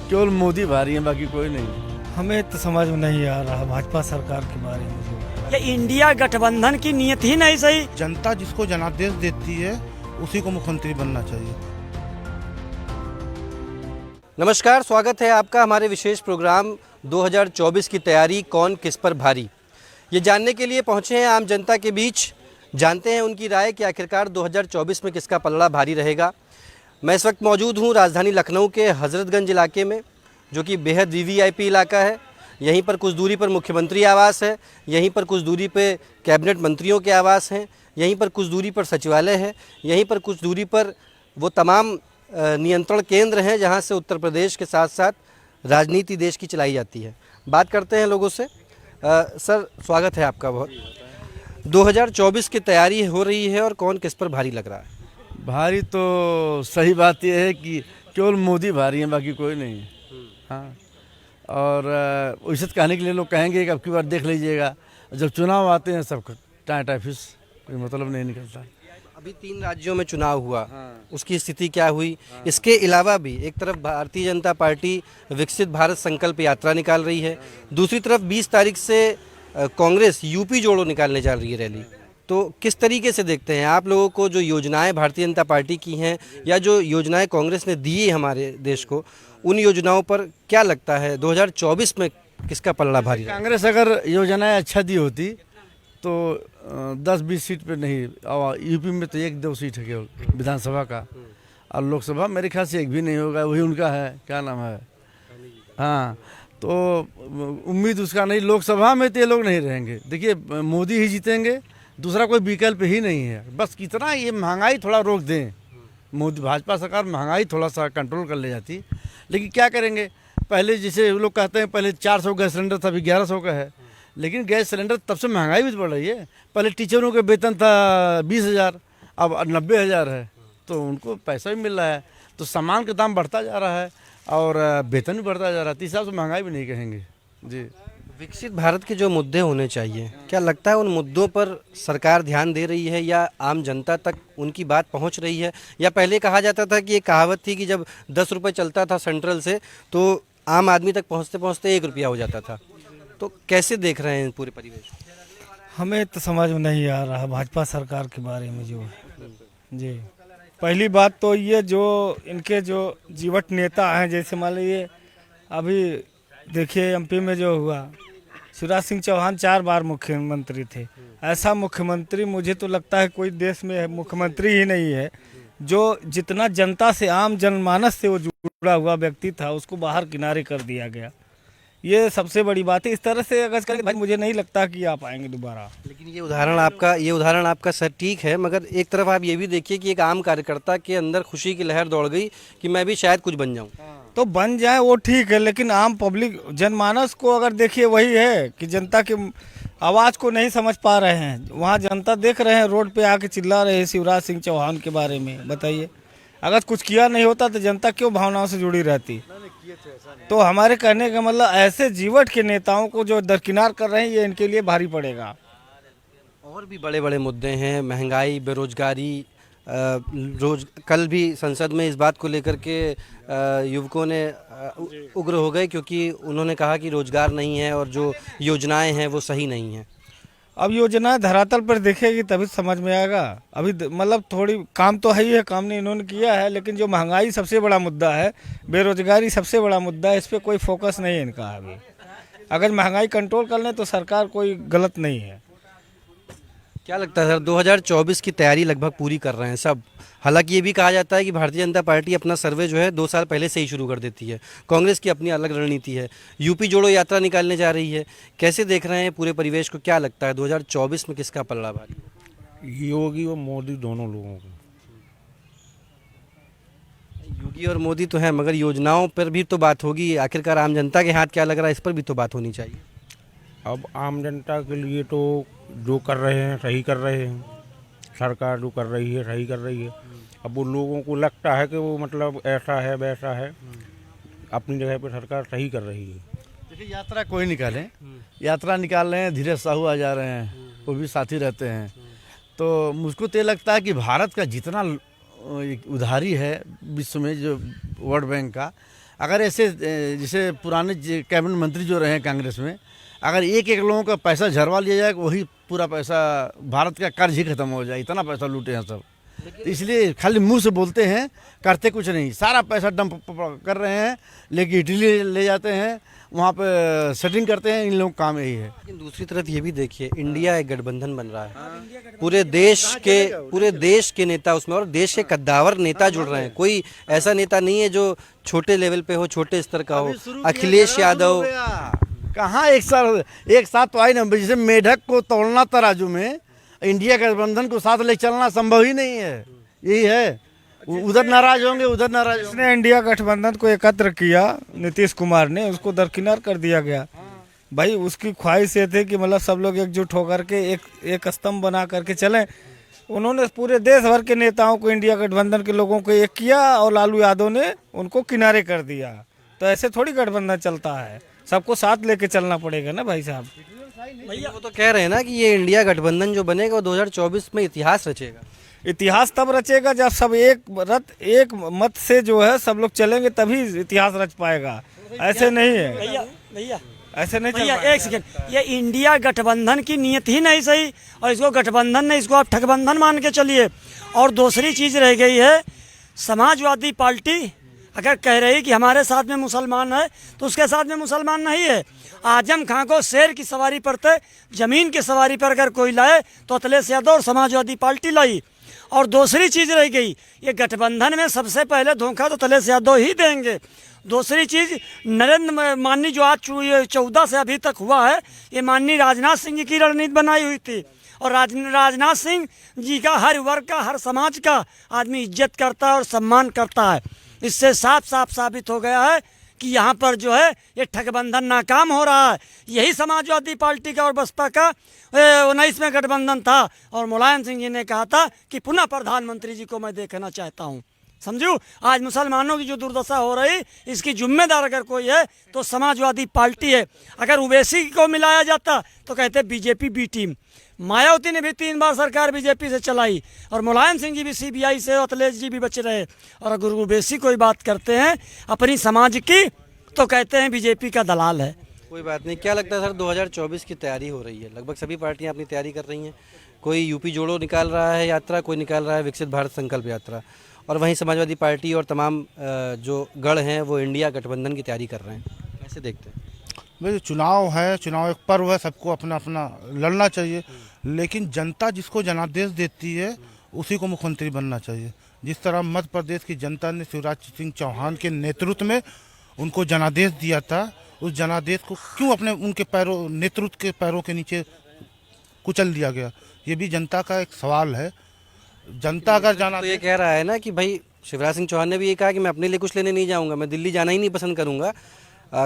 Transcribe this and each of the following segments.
केवल मोदी भारी है, बाकी कोई नहीं। हमें तो समझ में नहीं आ रहा भाजपा सरकार के बारे में जो ये इंडिया गठबंधन की नीयत ही नहीं सही। जनता जिसको जनादेश देती है उसी को मुख्यमंत्री बनना चाहिए। नमस्कार, स्वागत है आपका हमारे विशेष प्रोग्राम 2024 की तैयारी कौन किस पर भारी। ये जानने के लिए पहुंचे हैं आम जनता के बीच, जानते हैं उनकी राय कि आखिरकार 2024 में किसका पलड़ा भारी रहेगा। मैं इस वक्त मौजूद हूं राजधानी लखनऊ के हजरतगंज इलाके में, जो कि बेहद वीवीआईपी इलाका है। यहीं पर कुछ दूरी पर मुख्यमंत्री आवास है, यहीं पर कुछ दूरी पे कैबिनेट मंत्रियों के आवास हैं, यहीं पर कुछ दूरी पर सचिवालय है, यहीं पर कुछ दूरी पर वो तमाम नियंत्रण केंद्र हैं जहां से उत्तर प्रदेश के साथ साथ राजनीति देश की चलाई जाती है। बात करते हैं लोगों से। सर, स्वागत है आपका बहुत। 2024 की तैयारी हो रही है और कौन किस पर भारी लग रहा है? भारी तो सही बात यह है कि केवल मोदी भारी है, बाकी कोई नहीं है। हाँ, और वैसे कहने के लिए लोग कहेंगे कि अब की बार देख लीजिएगा, जब चुनाव आते हैं सब टाटा फिस, कोई मतलब नहीं निकलता। अभी 3 राज्यों में चुनाव हुआ, उसकी स्थिति क्या हुई? इसके अलावा भी एक तरफ भारतीय जनता पार्टी विकसित भारत संकल्प यात्रा निकाल रही है, दूसरी तरफ 20 तारीख से कांग्रेस यूपी जोड़ो निकालने जा रही है रैली। तो किस तरीके से देखते हैं आप लोगों को जो योजनाएं भारतीय जनता पार्टी की हैं या जो योजनाएं कांग्रेस ने दी है हमारे देश को, उन योजनाओं पर क्या लगता है 2024 में किसका पलड़ा भारी रहेगा? कांग्रेस अगर योजनाएं अच्छा दी होती तो 10-20 सीट पे नहीं, और यूपी में तो 1-2 सीट है केवल विधानसभा का, और लोकसभा मेरे ख्याल से एक भी नहीं होगा। वही उनका है, क्या नाम है, हाँ, तो उम्मीद उसका नहीं। लोकसभा में तो ये लोग नहीं रहेंगे। देखिए, मोदी ही जीतेंगे, दूसरा कोई विकल्प ही नहीं है। बस कितना ये महंगाई थोड़ा रोक दें, मोदी भाजपा सरकार महंगाई थोड़ा सा कंट्रोल कर ले जाती। लेकिन क्या करेंगे, पहले जैसे लोग कहते हैं पहले 400 गैस सिलेंडर था, अभी 1100 का है। लेकिन गैस सिलेंडर तब से महंगाई भी तो बढ़ रही है। पहले टीचरों के वेतन था 20,000, अब 90,000 है, तो उनको पैसा भी मिल रहा है, तो सामान का दाम बढ़ता जा रहा है और वेतन भी बढ़ता जा रहा है। तो इस हिसाब से महंगाई भी नहीं कहेंगे जी। विकसित भारत के जो मुद्दे होने चाहिए, क्या लगता है उन मुद्दों पर सरकार ध्यान दे रही है या आम जनता तक उनकी बात पहुंच रही है? या पहले कहा जाता था कि एक कहावत थी कि जब 10 रुपये चलता था सेंट्रल से तो आम आदमी तक पहुंचते पहुंचते 1 रुपया हो जाता था। तो कैसे देख रहे हैं पूरे परिवेश? हमें तो समझ में नहीं आ रहा भाजपा सरकार के बारे में जो है जी। पहली बात तो ये, जो इनके जो जीवट नेता हैं, जैसे मान लीजिए अभी देखिए एमपी में जो हुआ, शिवराज सिंह चौहान 4 बार मुख्यमंत्री थे। ऐसा मुख्यमंत्री मुझे तो लगता है कोई देश में मुख्यमंत्री ही नहीं है जो जितना जनता से, आम जनमानस से वो जुड़ा हुआ व्यक्ति था, उसको बाहर किनारे कर दिया गया। ये सबसे बड़ी बात है। इस तरह से अगर करें भाई, मुझे नहीं लगता कि आप आएंगे दोबारा। लेकिन ये उदाहरण आपका सर ठीक है, मगर एक तरफ आप ये भी देखिए कि एक आम कार्यकर्ता के अंदर खुशी की लहर दौड़ गई कि मैं भी शायद कुछ बन जाऊं। तो बन जाए वो ठीक है, लेकिन आम पब्लिक जनमानस को अगर देखिए, वही है कि जनता की आवाज़ को नहीं समझ पा रहे हैं। वहाँ जनता देख रहे हैं, रोड पे आके चिल्ला रहे हैं शिवराज सिंह चौहान के बारे में। बताइए, अगर कुछ किया नहीं होता तो जनता क्यों भावनाओं से जुड़ी रहती? तो हमारे कहने का मतलब, ऐसे जीवट के नेताओं को जो दरकिनार कर रहे हैं, ये इनके लिए भारी पड़ेगा। और भी बड़े बड़े मुद्दे हैं, महंगाई, बेरोजगारी। कल भी संसद में इस बात को लेकर के युवकों ने उग्र हो गए, क्योंकि उन्होंने कहा कि रोजगार नहीं है और जो योजनाएं हैं वो सही नहीं हैं। अब योजनाएं धरातल पर देखेगी तभी समझ में आएगा। अभी मतलब थोड़ी काम तो है ही है, काम नहीं इन्होंने किया है, लेकिन जो महंगाई सबसे बड़ा मुद्दा है, बेरोजगारी सबसे बड़ा मुद्दा है, इस पर कोई फोकस नहीं है इनका। अभी अगर महंगाई कंट्रोल कर लें तो सरकार कोई गलत नहीं है। क्या लगता है सर, 2024 की तैयारी लगभग पूरी कर रहे हैं सब? हालांकि ये भी कहा जाता है कि भारतीय जनता पार्टी अपना सर्वे जो है 2 साल पहले से ही शुरू कर देती है। कांग्रेस की अपनी अलग रणनीति है, यूपी जोड़ो यात्रा निकालने जा रही है। कैसे देख रहे हैं पूरे परिवेश को? क्या लगता है 2024 में किसका पलड़ा भारी? योगी और मोदी दोनों लोगों को। योगी और मोदी तो है, मगर योजनाओं पर भी तो बात होगी। आखिरकार आम जनता के हाथ क्या लग रहा है, इस पर भी तो बात होनी चाहिए। अब आम जनता के लिए तो जो कर रहे हैं सही कर रहे हैं, सरकार जो कर रही है सही कर रही है। अब वो लोगों को लगता है कि वो मतलब ऐसा है वैसा है, अपनी जगह पे सरकार सही कर रही है। देखिए, यात्रा कोई निकाले, यात्रा निकाल रहे हैं, धीरज साहू आ जा रहे हैं, वो भी साथी रहते हैं। तो मुझको तो ये लगता है कि भारत का जितना उधारी है विश्व में, जो वर्ल्ड बैंक का, अगर ऐसे जैसे पुराने कैबिनेट मंत्री जो रहे हैं कांग्रेस में, अगर एक एक लोगों का पैसा झरवा लिया जाए, वही पूरा पैसा भारत का कर्ज ही खत्म हो जाए, इतना पैसा लूटे हैं सब। तो इसलिए खाली मुंह से बोलते हैं, करते कुछ नहीं, सारा पैसा डंप कर रहे हैं, लेकिन इटली ले जाते हैं, वहाँ पे सेटिंग करते हैं। इन लोगों का काम यही है। लेकिन दूसरी तरफ ये भी देखिए, इंडिया एक गठबंधन बन रहा है, पूरे देश के नेता उसमें, और देश के कद्दावर नेता जुड़ रहे हैं। कोई ऐसा नेता नहीं है जो छोटे लेवल पे हो, छोटे स्तर का हो। अखिलेश यादव कहाँ एक साथ तो आई ना, जैसे मेढक को तोड़ना तराजू में, इंडिया गठबंधन को साथ ले चलना संभव ही नहीं है। यही है, उधर नाराज होंगे, उधर नाराज होंगे। इसने इंडिया गठबंधन को एकत्र किया नीतीश कुमार ने, उसको दरकिनार कर दिया गया। भाई उसकी ख्वाहिश ये थी कि मतलब सब लोग एकजुट होकर के एक स्तंभ बना करके चलें। उन्होंने पूरे देश भर के नेताओं को, इंडिया गठबंधन के लोगों को एक किया, और लालू यादव ने उनको किनारे कर दिया। तो ऐसे थोड़ी गठबंधन चलता है, सबको साथ लेके चलना पड़ेगा ना भाई साहब। भैया वो तो कह रहे हैं ना कि ये इंडिया गठबंधन जो बनेगा वो 2024 में इतिहास रचेगा। इतिहास तब रचेगा जब सब एक मत से जो है सब लोग चलेंगे, तभी इतिहास रच पाएगा। ऐसे नहीं है भैया ऐसे नहीं भैया, चल एक सेकंड, ये इंडिया गठबंधन की नीयत ही नहीं सही, और इसको गठबंधन नहीं, इसको आप ठगबंधन मान के चलिए। और दूसरी चीज रह गई है, समाजवादी पार्टी अगर कह रही कि हमारे साथ में मुसलमान है, तो उसके साथ में मुसलमान नहीं है। आजम खां को शेर की सवारी पर जमीन की सवारी पर अगर कोई लाए, तो अखिलेश यादव और समाजवादी पार्टी लाई। और दूसरी चीज रह गई, ये गठबंधन में सबसे पहले धोखा तो अखिलेश यादव ही देंगे। दूसरी चीज, नरेंद्र माननीय जो आज 14 से अभी तक हुआ है, ये माननीय राजनाथ सिंह जी की रणनीति बनाई हुई थी। और राजनाथ सिंह जी का हर वर्ग का, हर समाज का आदमी इज्जत करता है और सम्मान करता है। इससे साफ साबित हो गया है कि यहाँ पर जो है ये ठगबंधन नाकाम हो रहा है। यही समाजवादी पार्टी का और बसपा का 19 में गठबंधन था, और मुलायम सिंह जी ने कहा था कि पुनः प्रधानमंत्री जी को मैं देखना चाहता हूँ। समझू, आज मुसलमानों की जो दुर्दशा हो रही, इसकी जिम्मेदार अगर कोई है तो समाजवादी पार्टी है। अगर ओवैसी को मिलाया जाता तो कहते बीजेपी बी टीम। मायावती ने भी 3 बार सरकार बीजेपी से चलाई, और मुलायम सिंह जी भी सीबीआई से, अखिलेश जी भी बचे रहे। और अगर ओवैसी कोई बात करते हैं अपनी समाज की, तो कहते हैं बीजेपी का दलाल है। कोई बात नहीं। क्या लगता है सर, 2024 की तैयारी हो रही है, लगभग सभी पार्टियां अपनी तैयारी कर रही हैं। कोई यूपी जोड़ो निकाल रहा है यात्रा, कोई निकाल रहा है विकसित भारत संकल्प यात्रा, और वहीं समाजवादी पार्टी और तमाम जो गढ़ हैं वो इंडिया गठबंधन की तैयारी कर रहे हैं। कैसे देखते हैं? भाई चुनाव है, चुनाव एक पर्व है, सबको अपना अपना लड़ना चाहिए, लेकिन जनता जिसको जनादेश देती है उसी को मुख्यमंत्री बनना चाहिए। जिस तरह मध्य प्रदेश की जनता ने शिवराज सिंह चौहान के नेतृत्व में उनको जनादेश दिया था, उस जनादेश को क्यों उनके नेतृत्व के पैरों के नीचे कुचल दिया गया? ये भी जनता का एक सवाल है। जनता अगर जाना, तो ये कह रहा है ना कि भाई शिवराज सिंह चौहान ने भी ये कहा कि मैं अपने लिए कुछ लेने नहीं जाऊंगा, मैं दिल्ली जाना ही नहीं पसंद करूंगा।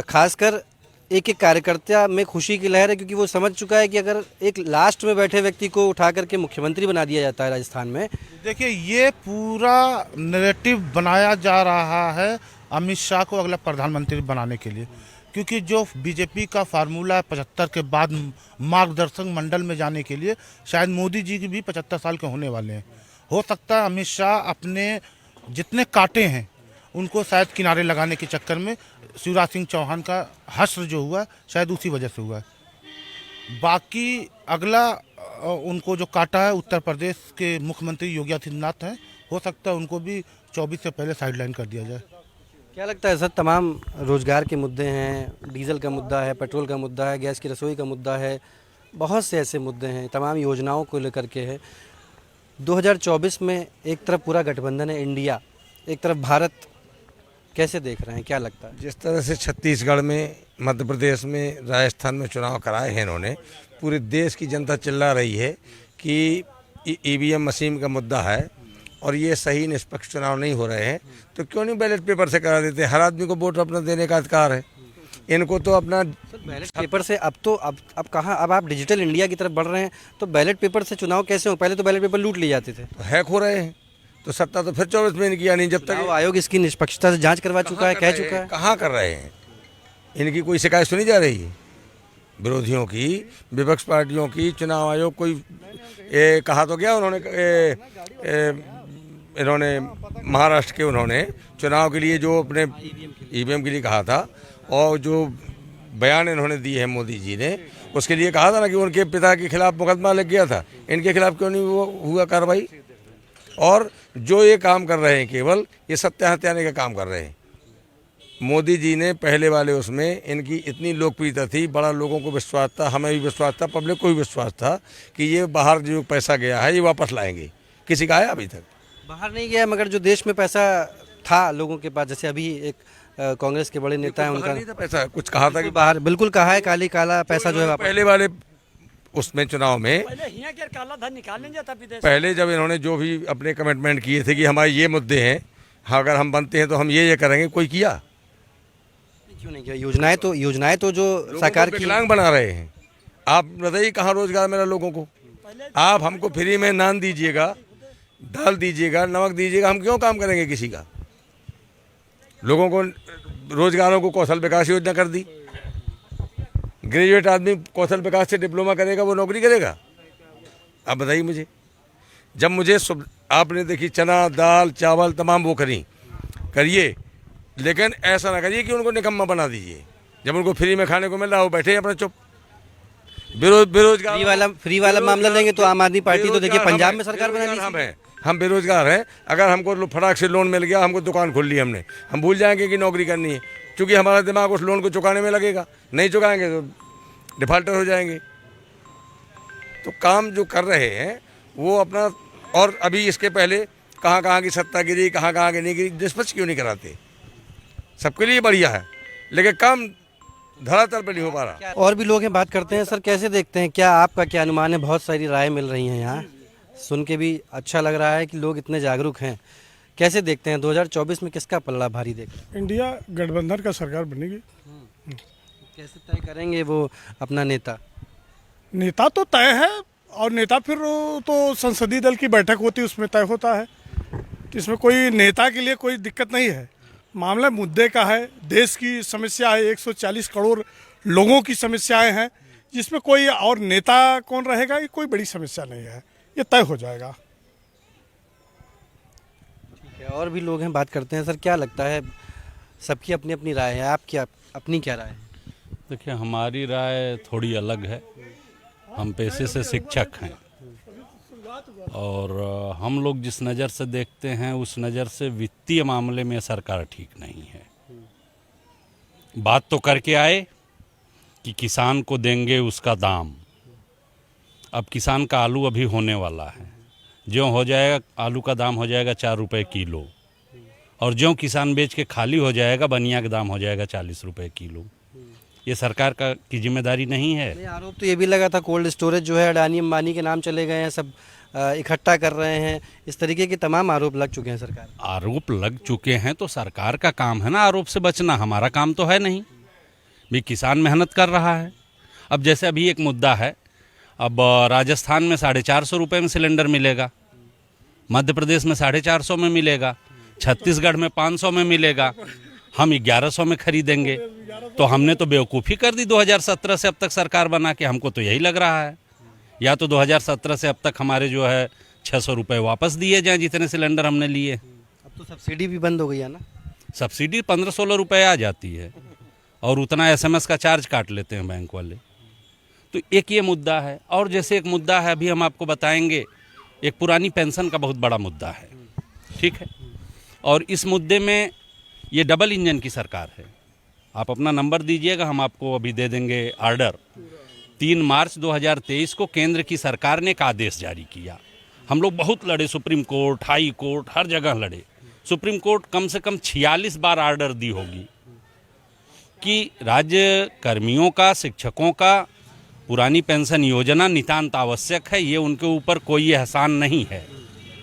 खासकर एक कार्यकर्ता में खुशी की लहर है, क्योंकि वो समझ चुका है कि अगर एक लास्ट में बैठे व्यक्ति को उठा करके मुख्यमंत्री बना दिया जाता है राजस्थान में। देखिए ये पूरा नैरेटिव बनाया जा रहा है अमित शाह को अगला प्रधानमंत्री बनाने के लिए, क्योंकि जो बीजेपी का फार्मूला है 75 के बाद मार्गदर्शक मंडल में जाने के लिए, शायद मोदी जी की भी 75 साल के होने वाले हैं। हो सकता है अमित शाह अपने जितने कांटे हैं उनको शायद किनारे लगाने के चक्कर में शिवराज सिंह चौहान का हश्र जो हुआ शायद उसी वजह से हुआ है। बाकी अगला उनको जो काटा है उत्तर प्रदेश के मुख्यमंत्री योगी आदित्यनाथ हैं, हो सकता है उनको भी 24 से पहले साइडलाइन कर दिया जाए। क्या लगता है सर, तमाम रोजगार के मुद्दे हैं, डीजल का मुद्दा है, पेट्रोल का मुद्दा है, गैस की रसोई का मुद्दा है, बहुत से ऐसे मुद्दे हैं, तमाम योजनाओं को लेकर के है। 2024 में एक तरफ पूरा गठबंधन है इंडिया, एक तरफ भारत, कैसे देख रहे हैं, क्या लगता है? जिस तरह से छत्तीसगढ़ में, मध्य प्रदेश में, राजस्थान में चुनाव कराए हैं इन्होंने, पूरे देश की जनता चिल्ला रही है कि ईवीएम मशीन का मुद्दा है और ये सही निष्पक्ष चुनाव नहीं हो रहे हैं, तो क्यों नहीं बैलेट पेपर से करा देते? हर आदमी को वोट अपना देने का अधिकार है, इनको तो अपना बैलेट पेपर से अब कहाँ, अब आप डिजिटल इंडिया की तरफ बढ़ रहे हैं, तो बैलेट पेपर से चुनाव कैसे हो? पहले तो बैलेट पेपर लूट लिए जाते थे। तो हैक हो रहे हैं, तो सत्ता तो फिर 24 में इनकी आनी, जब तक आयोग इसकी निष्पक्षता से जांच करवा चुका है, कह चुका है। कहाँ कर रहे हैं? इनकी कोई शिकायत सुनी जा रही है? विरोधियों की, विपक्ष पार्टियों की, चुनाव आयोग कोई कहा तो गया उन्होंने, इन्होंने महाराष्ट्र के उन्होंने चुनाव के लिए जो अपने ईवीएम के लिए कहा था और जो बयान इन्होंने दिए हैं मोदी जी ने, उसके लिए कहा था ना कि उनके पिता के खिलाफ मुकदमा लग गया था, इनके खिलाफ क्यों नहीं हुआ कार्रवाई। और जो ये काम कर रहे हैं केवल ये सत्या हत्याने का काम कर रहे हैं। मोदी जी ने पहले वाले उसमें इनकी इतनी लोकप्रियता थी, बड़ा लोगों को विश्वास था, हमें भी विश्वास था, पब्लिक को भी विश्वास था कि ये बाहर जो पैसा गया है ये वापस लाएंगे। किसी का आया अभी तक? बाहर नहीं गया, मगर जो देश में पैसा था लोगों के पास, जैसे अभी एक कांग्रेस के बड़े नेता हैं उनका नहीं था पैसा, कुछ कहा था कि बाहर बिल्कुल कहा है, काली काला पैसा जो है वापस। पहले वाले उसमें चुनाव में पहले हियां के काला धन निकाल लेंगे तब विदेश। पहले जब इन्होंने जो भी अपने कमिटमेंट किए थे कि हमारे ये मुद्दे हैं, हाँ अगर हम बनते हैं तो हम ये करेंगे, कोई किया? क्यों नहीं किया? योजनाएं तो जो सरकार की विकलांग बना रहे हैं। आप बताइए कहाँ रोजगार मेरा लोगों को? आप हमको फ्री में नान दीजिएगा, दाल दीजिएगा, नमक दीजिएगा, हम क्यों काम करेंगे किसी का? लोगों को रोजगारों को कौशल विकास योजना कर दी। ग्रेजुएट आदमी कौशल विकास से डिप्लोमा करेगा, वो नौकरी करेगा? आप बताइए मुझे। जब मुझे आपने देखी चना दाल चावल तमाम वो करिए, लेकिन ऐसा ना करिए कि उनको निकम्मा बना दीजिए। जब उनको फ्री में खाने को मिल रहा है वो बैठे अपना चुप। बेरोजगार फ्री वाला मामला लेंगे तो आम आदमी पार्टी तो देखिए पंजाब में सरकार बना ली। हम बेरोजगार हैं, अगर हमको फटाक से लोन मिल गया, हमको दुकान खोल ली हमने, हम भूल जाएंगे कि नौकरी करनी है, क्योंकि हमारा दिमाग उस लोन को चुकाने में लगेगा। नहीं चुकाएंगे तो डिफाल्टर हो जाएंगे। तो काम जो कर रहे हैं वो अपना, और अभी इसके पहले कहाँ कहाँ की सत्ता गिरी, कहाँ कहाँ की नहीं गिरी, निष्पक्ष क्यों नहीं कराते? सबके लिए बढ़िया है, लेकिन काम धरातल पर नहीं हो पा रहा। और भी लोग हैं, बात करते हैं। सर कैसे देखते हैं, क्या आपका क्या अनुमान है? बहुत सारी राय मिल रही हैं यहाँ, सुन के भी अच्छा लग रहा है कि लोग इतने जागरूक हैं। कैसे देखते हैं 2024 में किसका पल्ला भारी देख? इंडिया गठबंधन का सरकार बनेगी। कैसे तय करेंगे वो अपना नेता? नेता तो तय है, और नेता फिर तो संसदीय दल की बैठक होती है, उसमें तय होता है। तो इसमें कोई नेता के लिए कोई दिक्कत नहीं है। मामला मुद्दे का है, देश की समस्या है, 140 करोड़ लोगों की समस्याएं हैं, जिसमें कोई और नेता कौन रहेगा ये कोई बड़ी समस्या नहीं है, ये तय हो जाएगा। ठीक है, और भी लोग हैं, बात करते हैं। सर क्या लगता है, सबकी अपनी अपनी राय है, आपकी अपनी क्या राय है? देखिए हमारी राय थोड़ी अलग है। हम पेशे से शिक्षक हैं और हम लोग जिस नज़र से देखते हैं उस नज़र से वित्तीय मामले में सरकार ठीक नहीं है। बात तो करके आए कि किसान को देंगे उसका दाम। अब किसान का आलू अभी होने वाला है, ज्यों हो जाएगा आलू का दाम हो जाएगा 4 रुपये किलो, और ज्यों किसान बेच के खाली हो जाएगा बनिया का दाम हो जाएगा 40 रुपये किलो। ये सरकार की जिम्मेदारी नहीं है। आरोप तो ये भी लगा था कोल्ड स्टोरेज जो है अडानी अंबानी के नाम चले गए हैं, सब इकट्ठा कर रहे हैं, इस तरीके के तमाम आरोप लग चुके हैं। सरकार आरोप लग चुके हैं तो सरकार का काम है ना आरोप से बचना, हमारा काम तो है नहीं। भी किसान मेहनत कर रहा है। अब जैसे अभी एक मुद्दा है, अब राजस्थान में 450 रुपये में सिलेंडर मिलेगा, मध्य प्रदेश में 450 में मिलेगा, छत्तीसगढ़ में 500 में मिलेगा, हम 1100 में खरीदेंगे। तो हमने तो बेवकूफ़ी कर दी 2017 से अब तक सरकार बना के। हमको तो यही लग रहा है, या तो 2017 से अब तक हमारे जो है 600 रुपये वापस दिए जाएं जितने सिलेंडर हमने लिए। अब तो सब्सिडी भी बंद हो गई है ना? सब्सिडी 15-16 रुपये आ जाती है और उतना SMS का चार्ज काट लेते हैं बैंक वाले। तो एक ये मुद्दा है। और जैसे एक मुद्दा है अभी हम आपको बताएंगे, एक पुरानी पेंशन का बहुत बड़ा मुद्दा है, ठीक है। और इस मुद्दे में ये डबल इंजन की सरकार है। आप अपना नंबर दीजिएगा, हम आपको अभी दे देंगे आर्डर। 3 मार्च 2023 को केंद्र की सरकार ने एक आदेश जारी किया। हम लोग बहुत लड़े, सुप्रीम कोर्ट, हाई कोर्ट, हर जगह लड़े। सुप्रीम कोर्ट कम से कम 46 बार आर्डर दी होगी कि राज्य कर्मियों का, शिक्षकों का पुरानी पेंशन योजना नितांत आवश्यक है। ये उनके ऊपर कोई एहसान नहीं है,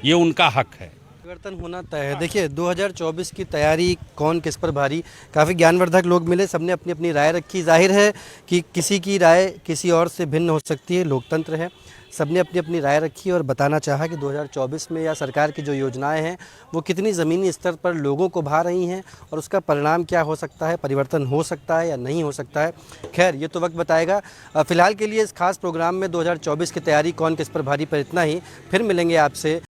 ये उनका हक है। परिवर्तन होना तय है। देखिए 2024 की तैयारी कौन किस पर भारी, काफ़ी ज्ञानवर्धक लोग मिले, सबने अपनी अपनी राय रखी। जाहिर है कि किसी की राय किसी और से भिन्न हो सकती है, लोकतंत्र है। सबने अपनी अपनी राय रखी और बताना चाहा कि 2024 में या सरकार की जो योजनाएं हैं वो कितनी ज़मीनी स्तर पर लोगों को भा रही हैं और उसका परिणाम क्या हो सकता है, परिवर्तन हो सकता है या नहीं हो सकता है। खैर ये तो वक्त बताएगा। फ़िलहाल के लिए इस खास प्रोग्राम में 2024 की तैयारी कौन किस पर भारी पर इतना ही। फिर मिलेंगे आपसे